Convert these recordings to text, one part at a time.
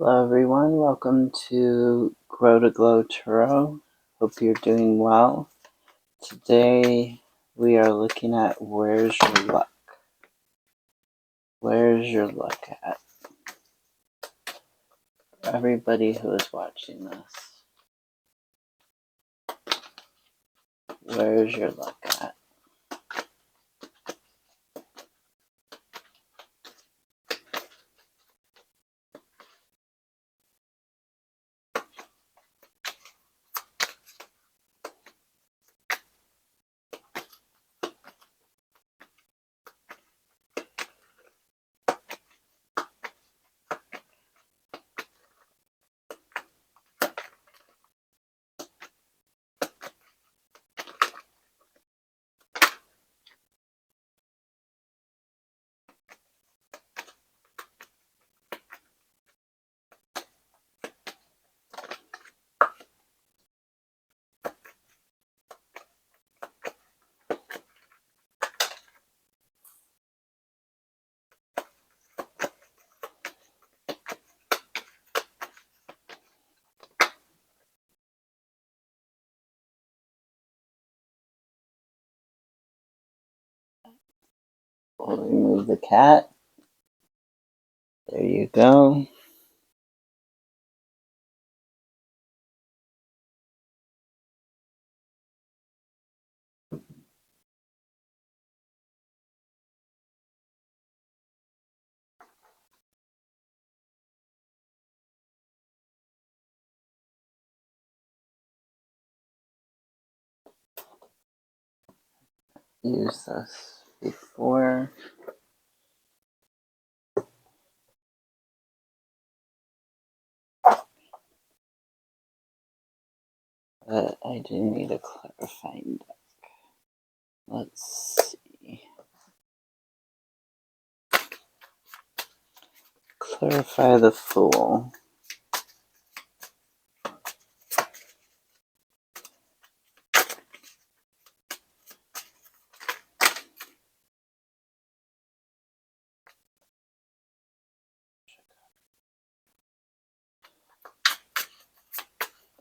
Hello everyone, welcome to Grow to Glow Tarot. Hope you're doing well. Today we are looking at where's your luck? Where's your luck at? For everybody who is watching this, where's your luck at? We'll remove the cat. There you go. Use this before. But I do need a clarifying deck. Let's see. Clarify the Fool.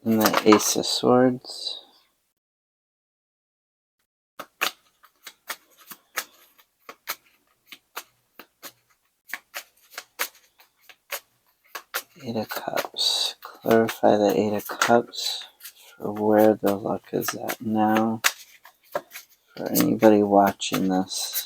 And the Ace of Swords. Eight of Cups. Clarify the Eight of Cups for where the luck is at now. For anybody watching this.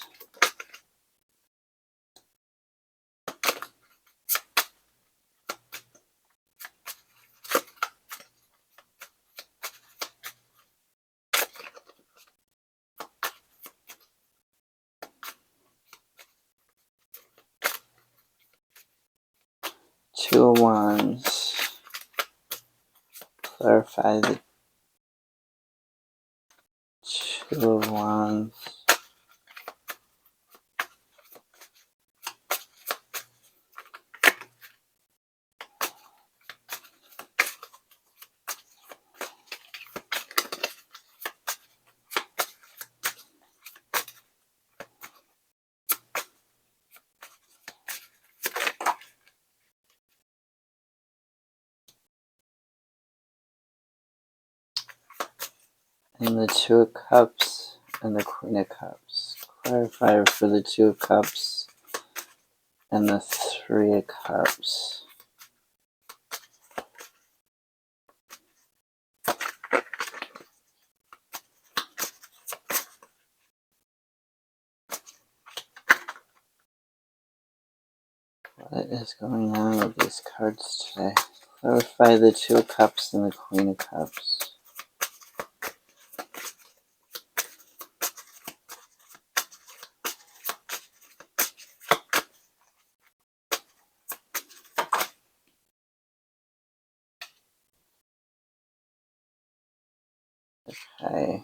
Two of Wands. Clarify the Two of Wands. And the Two of Cups and the Queen of Cups. Clarify for the Two of Cups and the Three of Cups. What is going on with these cards today? Clarify the Two of Cups and the Queen of Cups. Okay.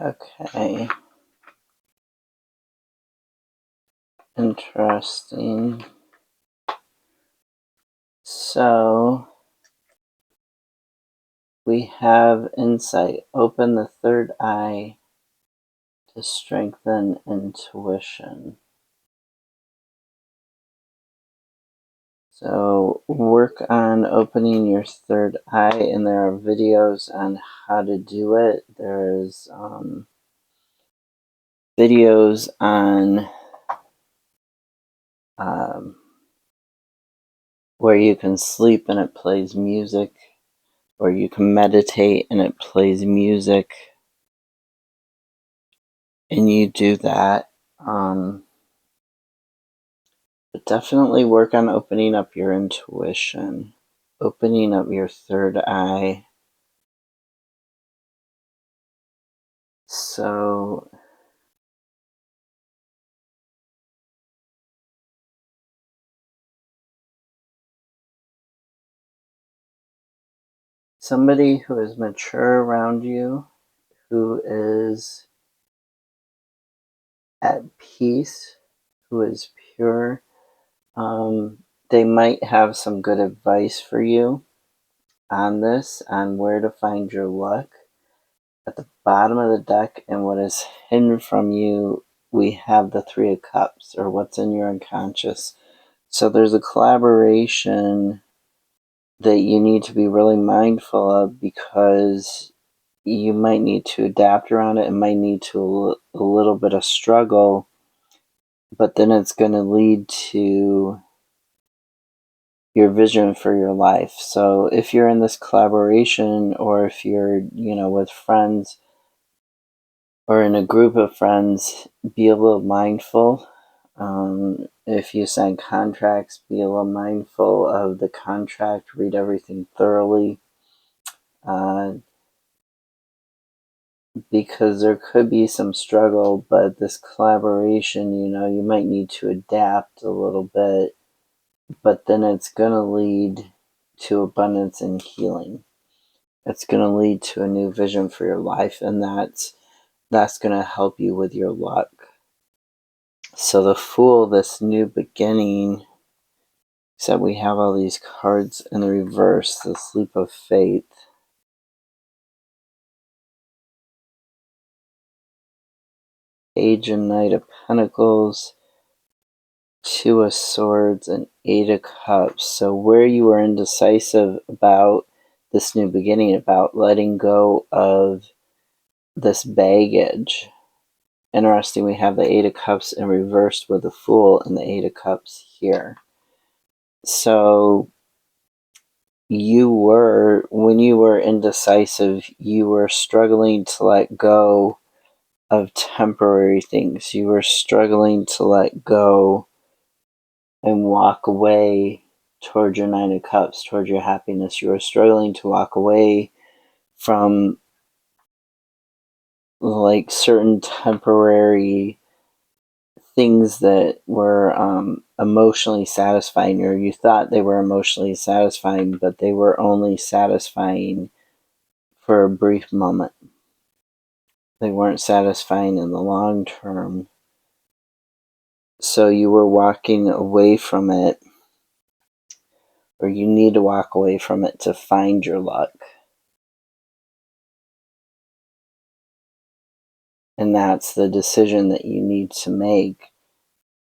Okay. Interesting. So we have insight. Open the third eye to strengthen intuition. So work on opening your third eye, and there are videos on how to do it. There's videos on where you can sleep and it plays music, or you can meditate and it plays music, and you do that. But definitely work on opening up your intuition, opening up your third eye. So somebody who is mature around you, who is at peace, who is pure, they might have some good advice for you on this, on where to find your luck. At the bottom of the deck, and what is hidden from you, we have the Three of Cups, or what's in your unconscious. So there's a collaboration that you need to be really mindful of, because you might need to adapt around it. It might need to a little bit of struggle, but then it's going to lead to your vision for your life. So if you're in this collaboration, or if you're, with friends or in a group of friends, be a little mindful. If you sign contracts, be a little mindful of the contract, read everything thoroughly. Because there could be some struggle, but this collaboration, you might need to adapt a little bit, but then it's going to lead to abundance and healing. It's going to lead to a new vision for your life, and that's going to help you with your luck. So the Fool, this new beginning, except we have all these cards in the reverse, this Leap of Faith. Page and Knight of Pentacles, Two of Swords, and Eight of Cups. So where you are indecisive about this new beginning, about letting go of this baggage. Interesting, we have the Eight of Cups in reverse with the Fool and the Eight of Cups here. So when you were indecisive, you were struggling to let go of temporary things. You were struggling to let go and walk away toward your Nine of Cups, toward your happiness. You were struggling to walk away from like certain temporary things that were emotionally satisfying, or you thought they were emotionally satisfying, but they were only satisfying for a brief moment. They weren't satisfying in the long term. So you were walking away from it, or you need to walk away from it to find your luck. And that's the decision that you need to make,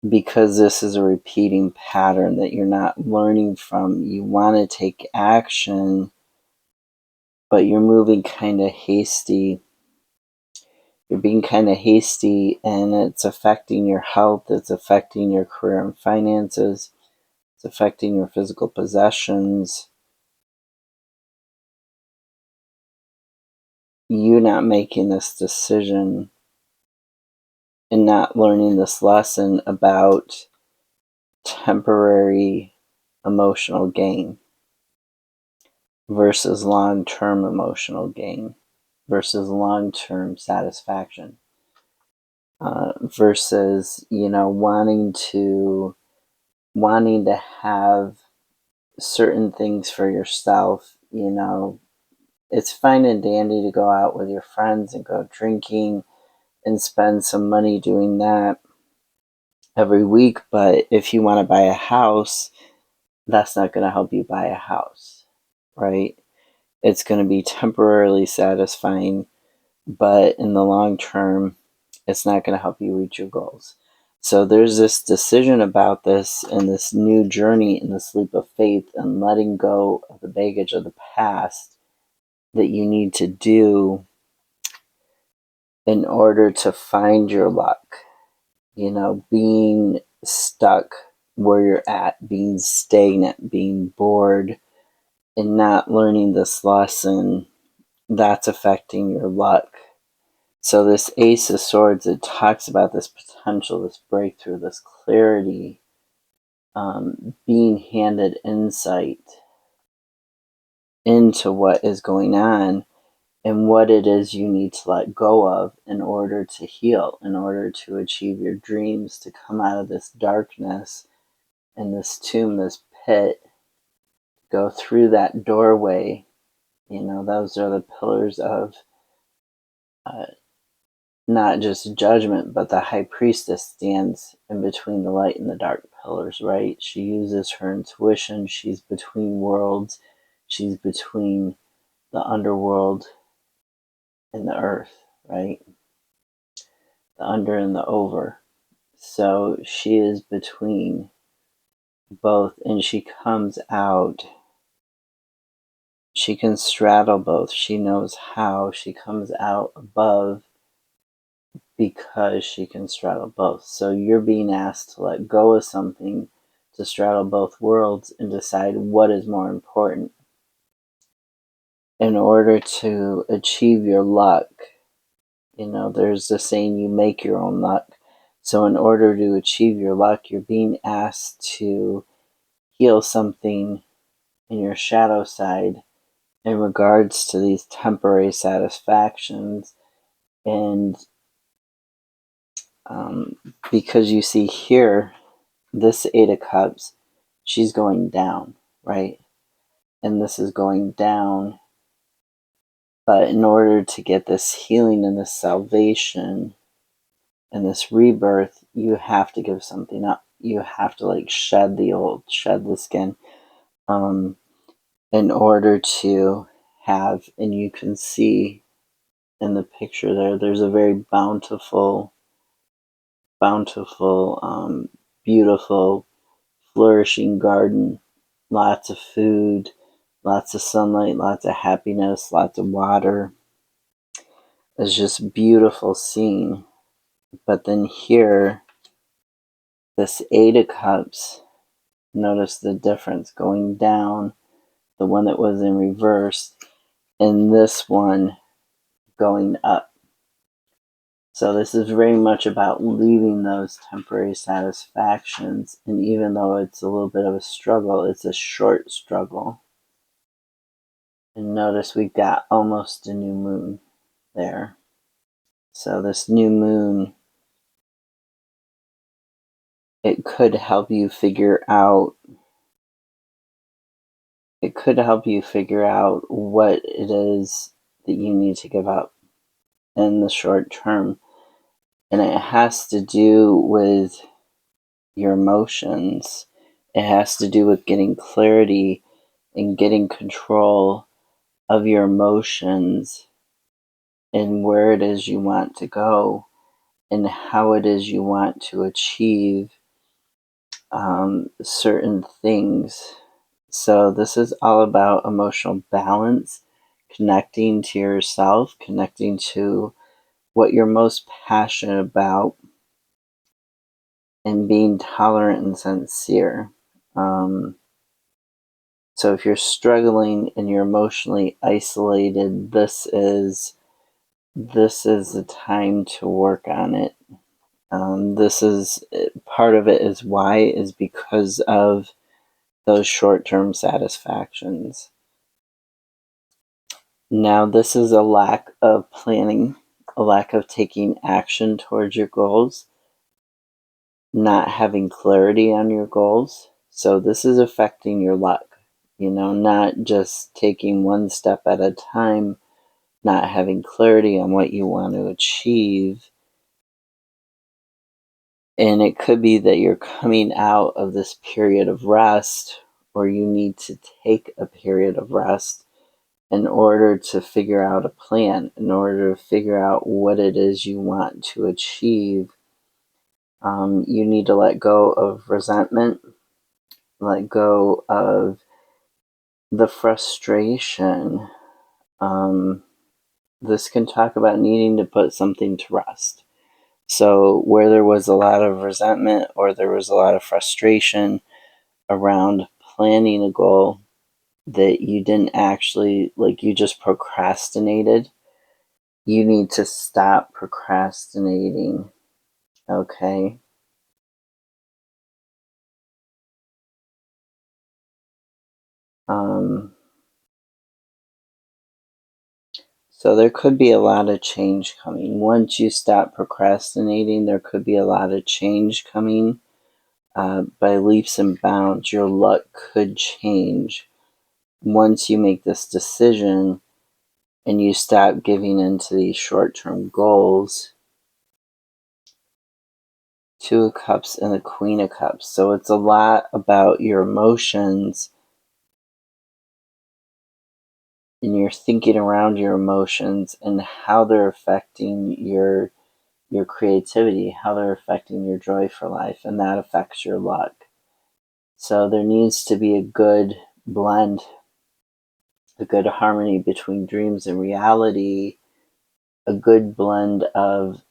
because this is a repeating pattern that you're not learning from. You want to take action, but you're moving kind of hasty. You're being kind of hasty, and it's affecting your health. It's affecting your career and finances. It's affecting your physical possessions. You not making this decision and not learning this lesson about temporary emotional gain versus long-term emotional gain versus long-term satisfaction, versus wanting to have certain things for yourself. It's fine and dandy to go out with your friends and go drinking and spend some money doing that every week. But if you want to buy a house, that's not going to help you buy a house, right? It's going to be temporarily satisfying, but in the long term, it's not going to help you reach your goals. So there's this decision about this and this new journey and this leap of faith and letting go of the baggage of the past that you need to do in order to find your luck. You know, being stuck where you're at, being stagnant, being bored, and not learning this lesson, that's affecting your luck. So this Ace of Swords, it talks about this potential, this breakthrough, this clarity, being handed insight into what is going on and what it is you need to let go of in order to heal, in order to achieve your dreams, to come out of this darkness and this tomb, this pit, go through that doorway. You know, those are the pillars of not just judgment, but the high priestess stands in between the light and the dark pillars, right? She uses her intuition. She's between worlds. She's between the underworld and the earth, right? The under and the over. So she is between both, and she comes out. She can straddle both. She knows how. She comes out above because she can straddle both. So you're being asked to let go of something to straddle both worlds and decide what is more important. In order to achieve your luck, you know, there's the saying, you make your own luck. So in order to achieve your luck, you're being asked to heal something in your shadow side in regards to these temporary satisfactions. And because you see here, this Eight of Cups, she's going down, right? And this is going down. But in order to get this healing and this salvation and this rebirth, you have to give something up. You have to like shed the old, shed the skin, in order to have, and you can see in the picture there, there's a very bountiful, beautiful, flourishing garden, lots of food, lots of sunlight, lots of happiness, lots of water. It's just beautiful scene. But then here, this Eight of Cups, notice the difference going down, the one that was in reverse, and this one going up. So this is very much about leaving those temporary satisfactions. And even though it's a little bit of a struggle, it's a short struggle. And notice we've got almost a new moon there. So this new moon, it could help you figure out what it is that you need to give up in the short term. And it has to do with your emotions. It has to do with getting clarity and getting control of your emotions and where it is you want to go and how it is you want to achieve certain things. So this is all about emotional balance, connecting to yourself, connecting to what you're most passionate about, and being tolerant and sincere. So if you're struggling and you're emotionally isolated, this is the time to work on it. This is part of it is why is because of those short-term satisfactions. Now, this is a lack of planning, a lack of taking action towards your goals, not having clarity on your goals. So this is affecting your luck, you know, not just taking one step at a time, not having clarity on what you want to achieve, And it could be that you're coming out of this period of rest, or you need to take a period of rest in order to figure out a plan, in order to figure out what it is you want to achieve. You need to let go of resentment, let go of the frustration. This can talk about needing to put something to rest. So where there was a lot of resentment or there was a lot of frustration around planning a goal that you didn't actually, like, you just procrastinated, you need to stop procrastinating, okay? So there could be a lot of change coming. Once you stop procrastinating, there could be a lot of change coming. By leaps and bounds, your luck could change once you make this decision and you stop giving into these short-term goals. Two of Cups and the Queen of Cups. So it's a lot about your emotions, and you're thinking around your emotions and how they're affecting your creativity, how they're affecting your joy for life, and that affects your luck. So there needs to be a good blend, a good harmony between dreams and reality, a good blend of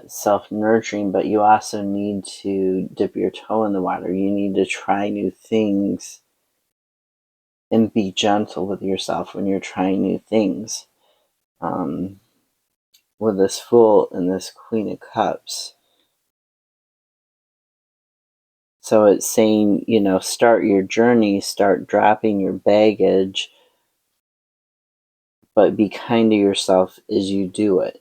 self-nurturing, but you also need to dip your toe in the water. You need to try new things and be gentle with yourself when you're trying new things. With this Fool and this Queen of Cups. So it's saying, start your journey, start dropping your baggage, but be kind to yourself as you do it,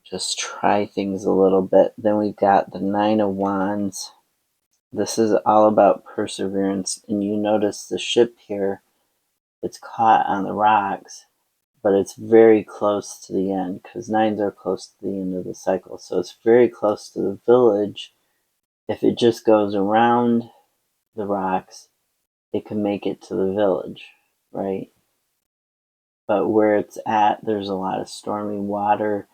Just try things a little bit. Then we've got the Nine of Wands. This is all about perseverance, and you notice the ship here, it's caught on the rocks, but it's very close to the end, because nines are close to the end of the cycle. So it's very close to the village. If it just goes around the rocks, it can make it to the village, right? But where it's at, there's a lot of stormy water.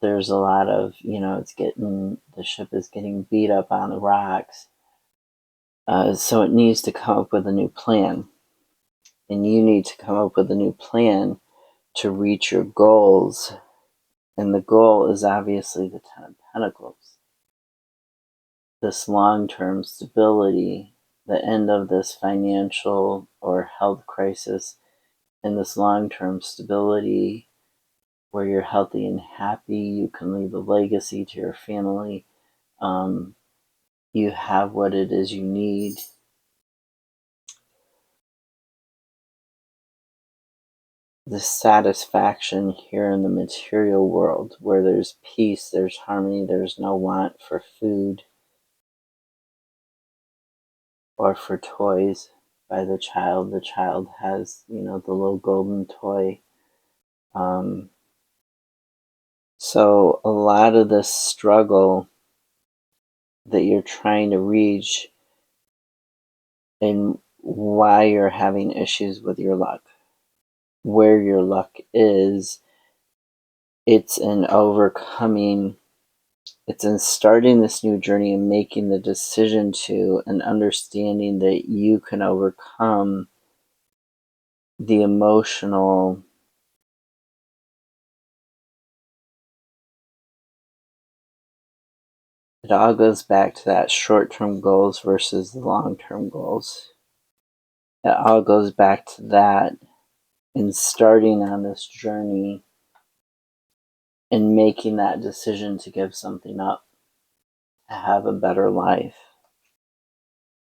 There's a lot of, the ship is getting beat up on the rocks. So it needs to come up with a new plan. And you need to come up with a new plan to reach your goals. And the goal is obviously the Ten of Pentacles. This long-term stability, the end of this financial or health crisis, and this long-term stability where you're healthy and happy, you can leave a legacy to your family, you have what it is you need. The satisfaction here in the material world, where there's peace, there's harmony, there's no want for food or for toys by the child. The child has, the little golden toy. So a lot of this struggle that you're trying to reach and why you're having issues with your luck, where your luck is, it's in overcoming, it's in starting this new journey and making the decision to, and understanding that you can overcome the emotional it all goes back to that short-term goals versus the long-term goals. It all goes back to that in starting on this journey and making that decision to give something up, to have a better life.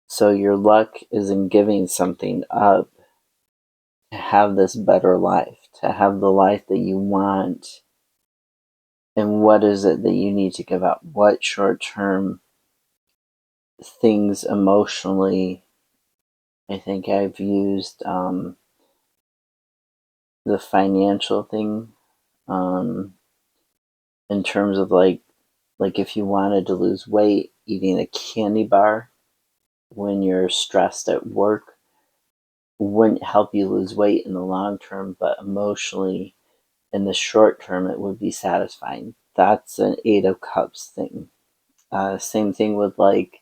So your luck is in giving something up to have this better life, to have the life that you want. And what is it that you need to give up? What short-term things emotionally? I think I've used the financial thing in terms of like Like if you wanted to lose weight, eating a candy bar when you're stressed at work wouldn't help you lose weight in the long term, but emotionally, in the short term, it would be satisfying. That's an Eight of Cups thing. Same thing with like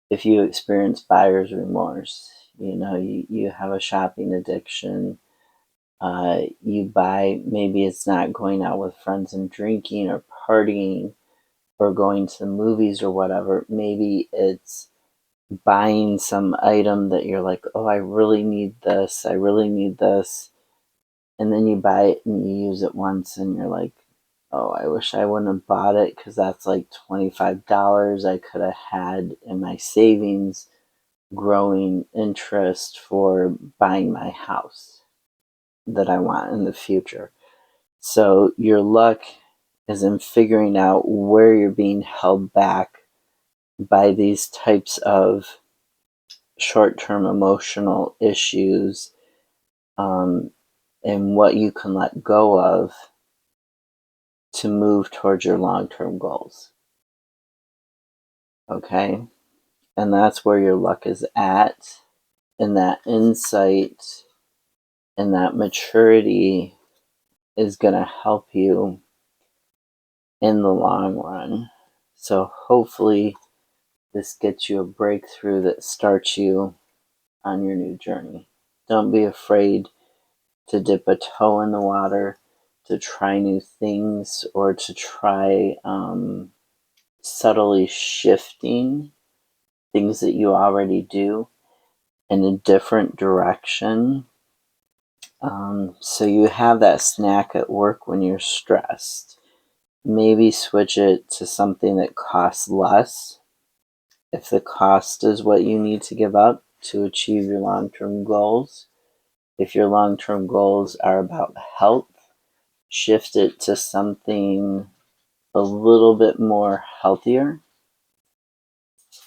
if you experience buyer's remorse, you have a shopping addiction, you buy, maybe it's not going out with friends and drinking or partying or going to the movies or whatever. Maybe it's buying some item that you're like, oh, I really need this, I really need this. And then you buy it and you use it once and you're like, oh, I wish I wouldn't have bought it because that's like $25 I could have had in my savings growing interest for buying my house that I want in the future. So your luck is in figuring out where you're being held back by these types of short-term emotional issues, and what you can let go of to move towards your long-term goals. Okay? And that's where your luck is at. And that insight and that maturity is going to help you in the long run. So hopefully this gets you a breakthrough that starts you on your new journey. Don't be afraid to dip a toe in the water, to try new things, or to try subtly shifting things that you already do in a different direction. So you have that snack at work when you're stressed. Maybe switch it to something that costs less if the cost is what you need to give up to achieve your long-term goals. If your long-term goals are about health, shift it to something a little bit more healthier.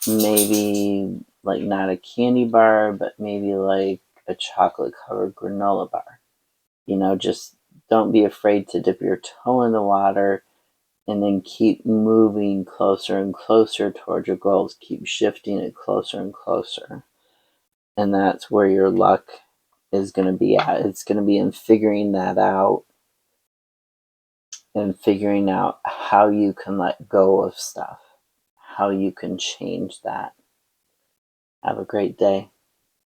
Maybe like not a candy bar, but maybe like a chocolate covered granola bar. Just don't be afraid to dip your toe in the water and then keep moving closer and closer towards your goals. Keep shifting it closer and closer. And that's where your luck is going to be at. It's going to be in figuring that out and figuring out how you can let go of stuff, how you can change that. Have a great day.